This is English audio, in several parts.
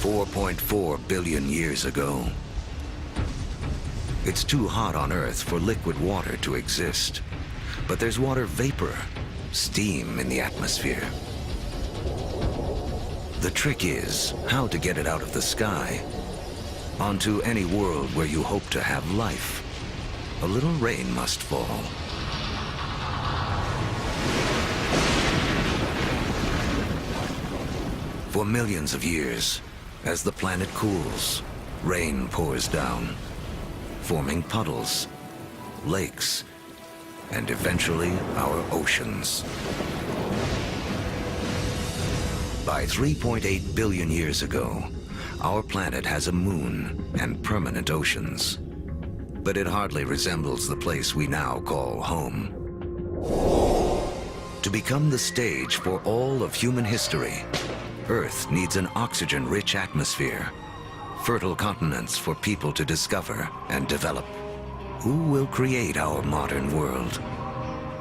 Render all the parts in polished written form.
4.4 billion years ago. It's too hot on Earth for liquid water to exist, but there's water vapor, steam in the atmosphere. The trick is how to get it out of the sky onto any world where you hope to have life. A little rain must fall. For millions of years, as the planet cools, rain pours down, forming puddles, lakes, and eventually our oceans. By 3.8 billion years ago, our planet has a moon and permanent oceans. But it hardly resembles the place we now call home. To become the stage for all of human history, Earth needs an oxygen-rich atmosphere, fertile continents for people to discover and develop. Who will create our modern world?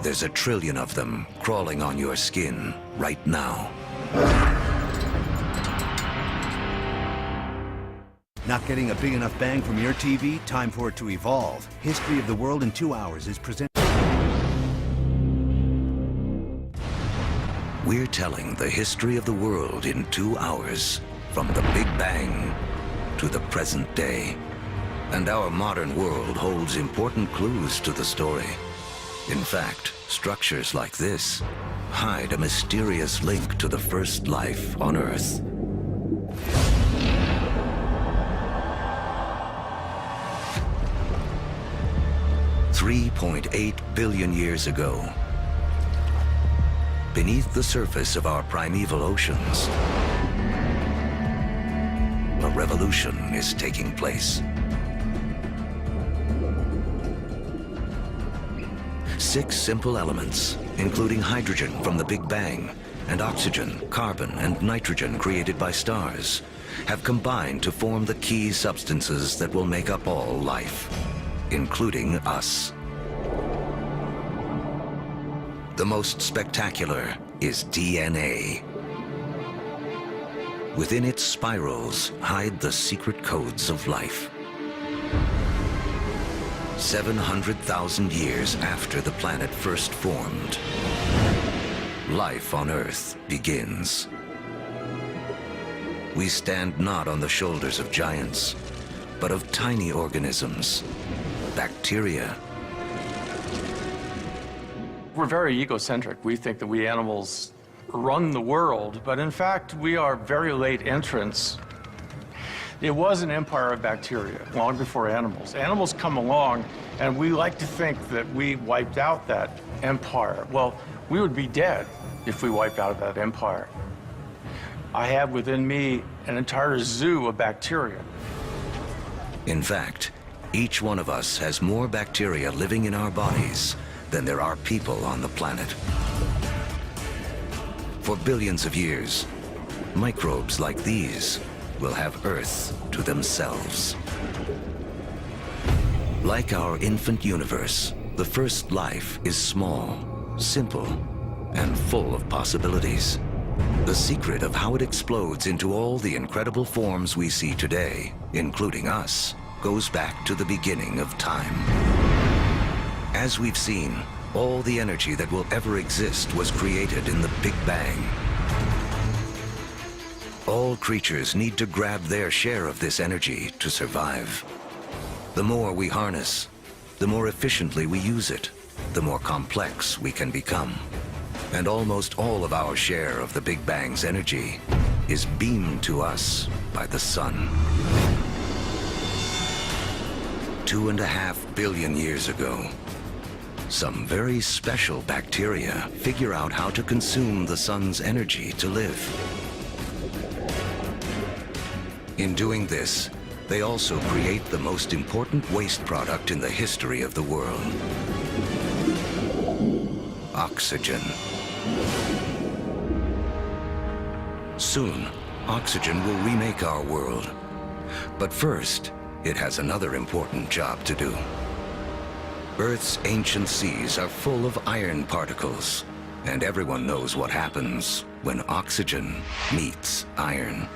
There's 1 trillion of them crawling on your skin right now. Not getting a big enough bang from your TV? Time for it to evolve. History of the World in 2 hours is presented. We're telling the history of the world in 2 hours, from the Big Bang to the present day. And our modern world holds important clues to the story. In fact, structures like this hide a mysterious link to the first life on Earth. $3.8 billion years ago, beneath the surface of our primeval oceans, a revolution is taking place. 6 simple elements, including hydrogen from the Big Bang, and oxygen, carbon, and nitrogen created by stars, have combined to form the key substances that will make up all life, including us. The most spectacular is DNA. Within its spirals hide the secret codes of life. 700,000 years after the planet first formed, life on Earth begins. We stand not on the shoulders of giants, but of tiny organisms, bacteria. We're very egocentric. We think that we animals run the world, but in fact, we are very late entrants. It was an empire of bacteria long before animals. Animals come along, and we like to think that we wiped out that empire. Well, we would be dead if we wiped out that empire. I have within me an entire zoo of bacteria. In fact, each one of us has more bacteria living in our bodies than there are people on the planet. For billions of years, microbes like these will have Earth to themselves. Like our infant universe, the first life is small, simple, and full of possibilities. The secret of how it explodes into all the incredible forms we see today, including us, goes back to the beginning of time. As we've seen, all the energy that will ever exist was created in the Big Bang. All creatures need to grab their share of this energy to survive. The more we harness, the more efficiently we use it, the more complex we can become. And almost all of our share of the Big Bang's energy is beamed to us by the sun. 2.5 billion years ago, some very special bacteria figure out how to consume the sun's energy to live. In doing this, they also create the most important waste product in the history of the world: oxygen. Soon, oxygen will remake our world. But first, it has another important job to do. Earth's ancient seas are full of iron particles, and everyone knows what happens when oxygen meets iron.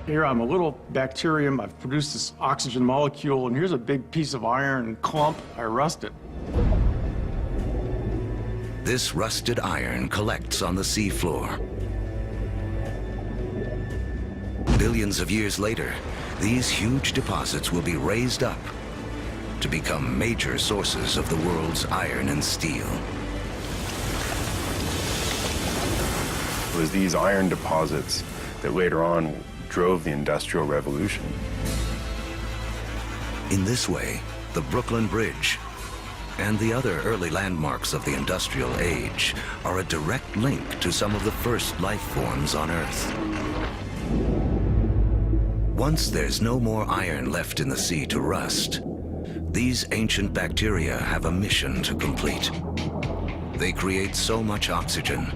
Here I'm a little bacterium. I've produced this oxygen molecule, and here's a big piece of iron clump. I rust it. This rusted iron collects on the seafloor. Billions of years later, these huge deposits will be raised up to become major sources of the world's iron and steel. It was these iron deposits that later on drove the Industrial Revolution. In this way, the Brooklyn Bridge and the other early landmarks of the industrial age are a direct link to some of the first life forms on Earth. Once there's no more iron left in the sea to rust, these ancient bacteria have a mission to complete. They create so much oxygen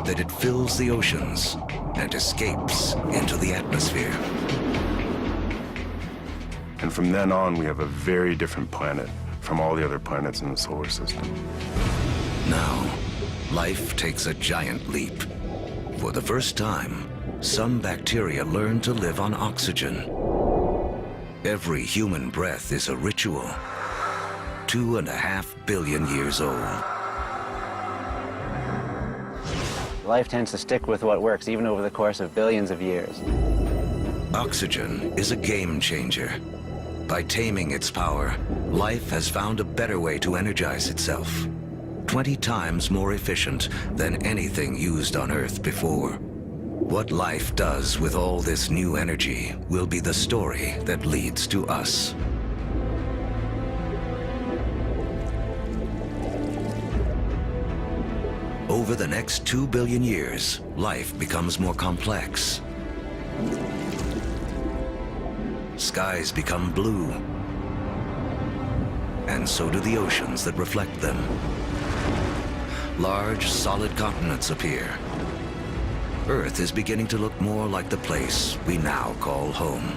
that it fills the oceans and escapes into the atmosphere. And from then on, we have a very different planet from all the other planets in the solar system. Now, life takes a giant leap. For the first time, some bacteria learn to live on oxygen. Every human breath is a ritual, 2.5 billion years old. Life tends to stick with what works, even over the course of billions of years. Oxygen is a game changer. By taming its power, life has found a better way to energize itself, 20 times more efficient than anything used on Earth before. What life does with all this new energy will be the story that leads to us. Over the next 2 billion years, life becomes more complex. Skies become blue, and so do the oceans that reflect them. Large, solid continents appear. Earth is beginning to look more like the place we now call home.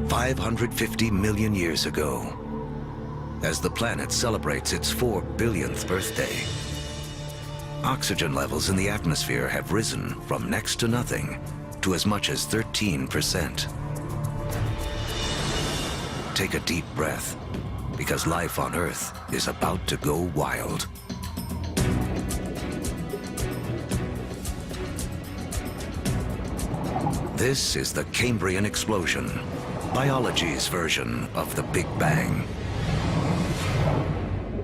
$550 million years ago, as the planet celebrates its 4 billionth birthday, oxygen levels in the atmosphere have risen from next to nothing to as much as 13%. Take a deep breath, because life on Earth is about to go wild. This is the Cambrian explosion, biology's version of the Big Bang.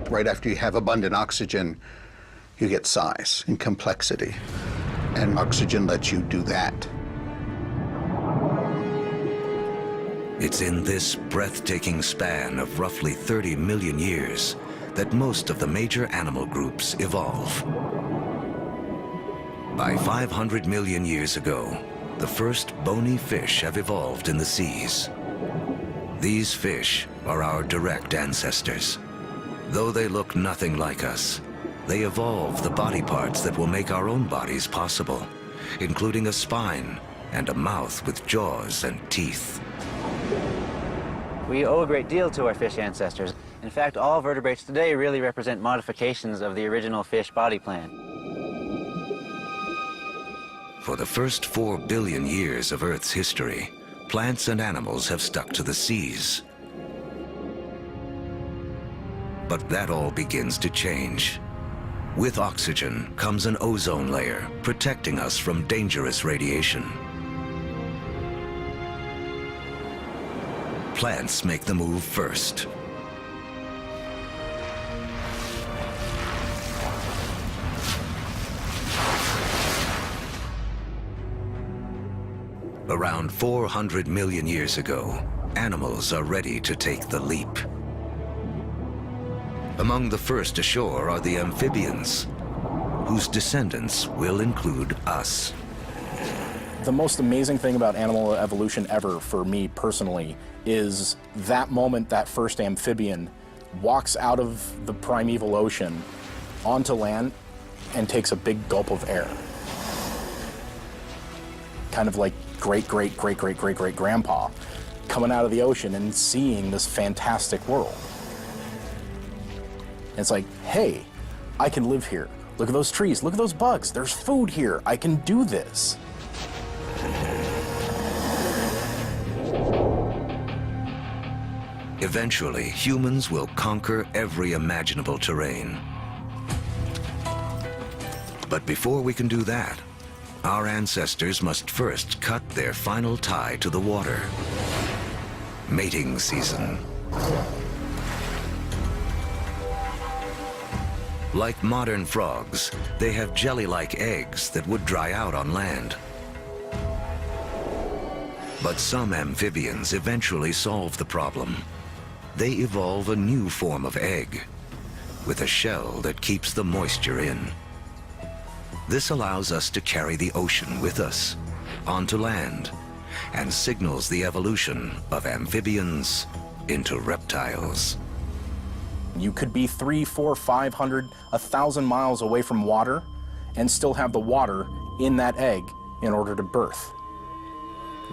Right after you have abundant oxygen, you get size and complexity, and oxygen lets you do that. It's in this breathtaking span of roughly 30 million years that most of the major animal groups evolve. By 500 million years ago, the first bony fish have evolved in the seas. These fish are our direct ancestors. Though they look nothing like us, they evolved the body parts that will make our own bodies possible, including a spine and a mouth with jaws and teeth. We owe a great deal to our fish ancestors. In fact, all vertebrates today really represent modifications of the original fish body plan. For the first 4 billion years of Earth's history, plants and animals have stuck to the seas. But that all begins to change. With oxygen comes an ozone layer, protecting us from dangerous radiation. Plants make the move first. Around 400 million years ago, animals are ready to take the leap. Among the first ashore are the amphibians, whose descendants will include us. The most amazing thing about animal evolution ever for me personally is that moment that first amphibian walks out of the primeval ocean onto land and takes a big gulp of air. Kind of like great-great-great-great-great-great-grandpa coming out of the ocean and seeing this fantastic world. And it's like, hey, I can live here. Look at those trees, look at those bugs, there's food here, I can do this. Eventually, humans will conquer every imaginable terrain. But before we can do that, our ancestors must first cut their final tie to the water. Mating season. Like modern frogs, they have jelly-like eggs that would dry out on land. But some amphibians eventually solve the problem. They evolve a new form of egg, with a shell that keeps the moisture in. This allows us to carry the ocean with us, onto land, and signals the evolution of amphibians into reptiles. You could be 300, 400, 500, 1,000 miles away from water and still have the water in that egg in order to birth.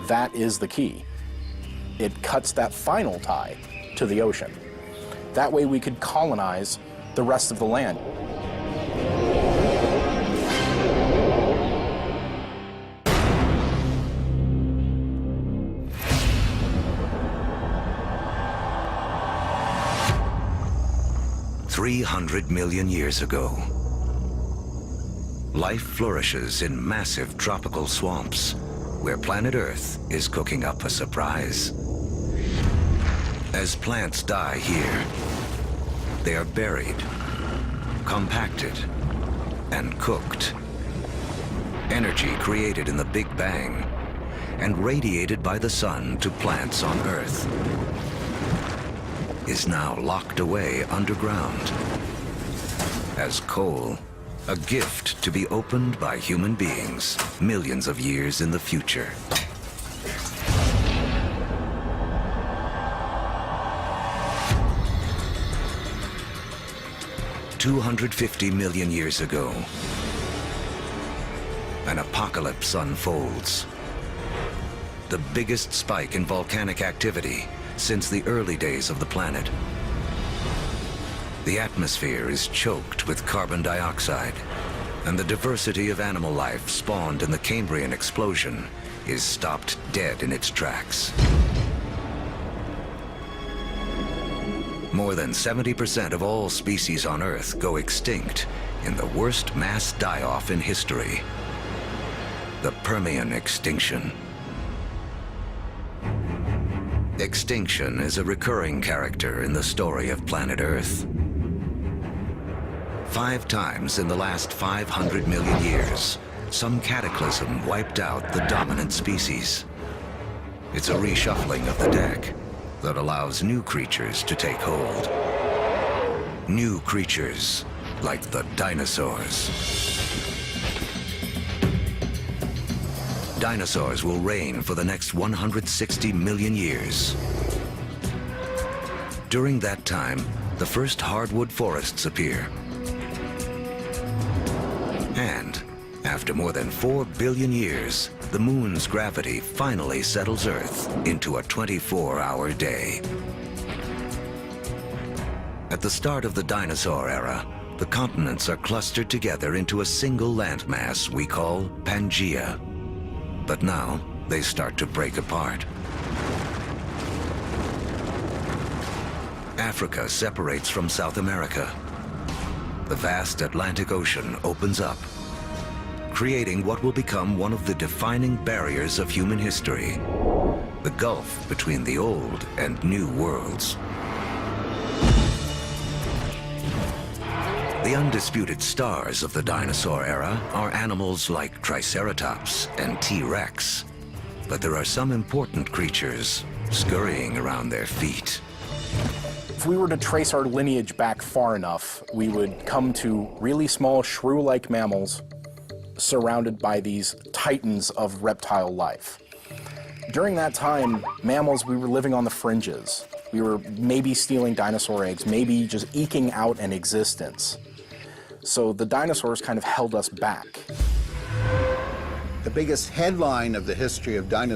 That is the key. It cuts that final tie to the ocean. That way we could colonize the rest of the land. $300 million years ago, life flourishes in massive tropical swamps where planet Earth is cooking up a surprise. As plants die here, they are buried, compacted, and cooked. Energy created in the Big Bang and radiated by the sun to plants on Earth is now locked away underground as coal, a gift to be opened by human beings millions of years in the future. $250 million years ago, an apocalypse unfolds. The biggest spike in volcanic activity since the early days of the planet. The atmosphere is choked with carbon dioxide, and the diversity of animal life spawned in the Cambrian explosion is stopped dead in its tracks. More than 70% of all species on Earth go extinct in the worst mass die-off in history, the Permian extinction. Extinction is a recurring character in the story of planet Earth. 5 times in the last 500 million years, some cataclysm wiped out the dominant species. It's a reshuffling of the deck that allows new creatures to take hold. New creatures like the dinosaurs. Dinosaurs will reign for the next 160 million years. During that time, the first hardwood forests appear. And after more than 4 billion years, the moon's gravity finally settles Earth into a 24-hour day. At the start of the dinosaur era, the continents are clustered together into a single landmass we call Pangaea. But now, they start to break apart. Africa separates from South America. The vast Atlantic Ocean opens up, creating what will become one of the defining barriers of human history, the gulf between the old and new worlds. The undisputed stars of the dinosaur era are animals like Triceratops and T-Rex. But there are some important creatures scurrying around their feet. If we were to trace our lineage back far enough, we would come to really small shrew-like mammals surrounded by these titans of reptile life. During that time, mammals, we were living on the fringes. We were maybe stealing dinosaur eggs, maybe just eking out an existence. So the dinosaurs kind of held us back. The biggest headline of the history of dinosaurs